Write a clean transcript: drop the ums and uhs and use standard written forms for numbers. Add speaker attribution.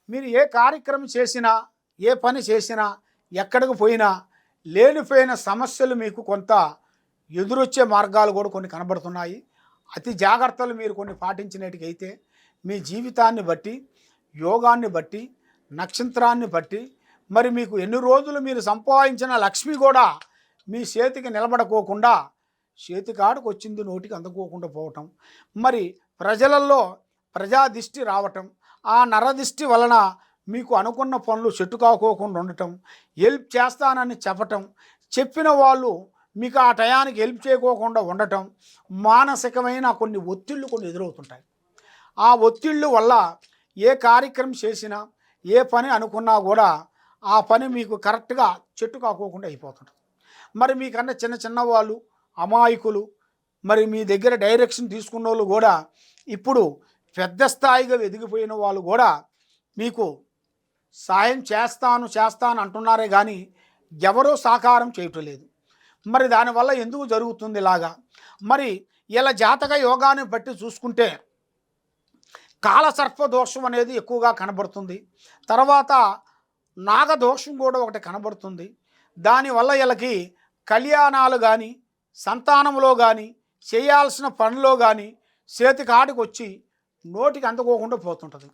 Speaker 1: మీరు ఏ కార్యక్రమం చేసినా, ఏ పని చేసినా, ఎక్కడికి పోయినా లేనిపోయిన సమస్యలు మీకు కొంత ఎదురొచ్చే మార్గాలు కూడా కొన్ని కనబడుతున్నాయి. అతి జాగ్రత్తలు మీరు కొన్ని పాటించినట్టుగైతే మీ జీవితాన్ని బట్టి, యోగాన్ని బట్టి, నక్షత్రాన్ని బట్టి మరి మీకు ఎన్ని రోజులు మీరు సంపాదించిన లక్ష్మి కూడా మీ చేతికి నిలబడకోకుండా చేతికాడికి వచ్చింది నోటికి అందుకోకుండా పోవటం, మరి ప్రజలలో ప్రజాదిష్టి రావటం, ఆ నరదిష్టి వలన మీకు అనుకున్న పనులు చెట్టు కాకోకుండా ఉండటం, హెల్ప్ చేస్తానని చెప్పటం, చెప్పిన వాళ్ళు మీకు ఆ టయానికి హెల్ప్ చేయకోకుండా ఉండటం, మానసికమైన కొన్ని ఒత్తిళ్ళు కొన్ని ఎదురవుతుంటాయి. ఆ ఒత్తిళ్ళు వల్ల ఏ కార్యక్రమం చేసినా, ఏ పని అనుకున్నా కూడా ఆ పని మీకు కరెక్ట్గా చెట్టు కాకోకుండా అయిపోతుంది. మరి మీకన్నా చిన్న చిన్న వాళ్ళు అమాయకులు, మరి మీ దగ్గర డైరెక్షన్ తీసుకున్న వాళ్ళు కూడా ఇప్పుడు పెద్ద స్థాయిగా ఎదిగిపోయిన వాళ్ళు కూడా మీకు సాయం చేస్తాను అంటున్నారే కానీ ఎవరూ సాకారం చేయటం లేదు. మరి దానివల్ల ఎందుకు జరుగుతుంది ఇలాగా? మరి ఇలా జాతక యోగాన్ని బట్టి చూసుకుంటే కాలసర్ప దోషం అనేది ఎక్కువగా కనబడుతుంది. తర్వాత నాగదోషం కూడా ఒకటి కనబడుతుంది. దానివల్ల వీళ్ళకి కళ్యాణాలు కానీ, సంతానంలో కానీ, చేయాల్సిన పనిలో కానీ చేతికాడికి వచ్చి నోటికి అందుకోకుండా పోతుంటుంది.